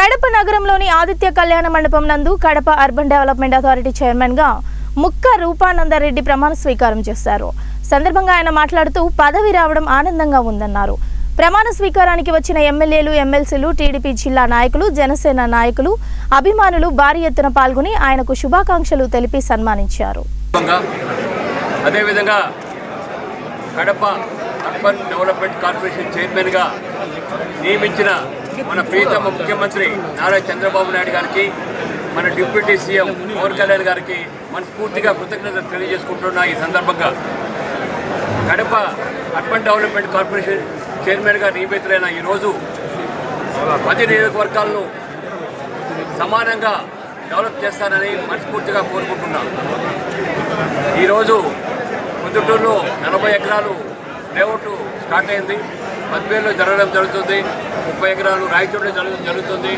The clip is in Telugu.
కడప నగరంలోని ఆదిత్య కళ్యాణ మండపం నందు Kadapa urban development authority chairman గా ముక్క రూపానందరెడ్డి ప్రమాణ స్వీకారం చేశారు. సందర్భంగా ఆయన మాట్లాడుతూ పదవి రావడం ఆనందంగా ఉందన్నారు. ప్రమాణ స్వీకారానికి వచ్చిన ఎమ్మెల్యేలు, ఎమ్మెల్సీలు, టీడీపీ జిల్లా నాయకులు, జనసేన నాయకులు, అభిమానులు భారీ ఎత్తున పాల్గొని ఆయనకు శుభాకాంక్షలు తెలిపి సన్మానించారు. అదేవిధంగా కడప అర్బన్ డెవలప్మెంట్ కార్పొరేషన్ చైర్మన్గా నియమించిన మన ప్రియతమ ముఖ్యమంత్రి నారా చంద్రబాబు నాయుడు గారికి, మన డిప్యూటీ సీఎం పవన్ కళ్యాణ్ గారికి మనస్ఫూర్తిగా కృతజ్ఞతలు తెలియజేసుకుంటున్న ఈ సందర్భంగా కడప అర్బన్ డెవలప్మెంట్ కార్పొరేషన్ చైర్మన్గా నియమితులైన ఈరోజు 10 నియోజకవర్గాలను సమానంగా డెవలప్ చేస్తానని మనస్ఫూర్తిగా కోరుకుంటున్నాను. ఈరోజు పొద్దుటూరులో 40 ఎకరాలు లేఅవుట్ స్టార్ట్ అయింది. 10,000లో జరగడం జరుగుతుంది. 30 ఎకరాలు రాయచోడులో జరగడం జరుగుతుంది.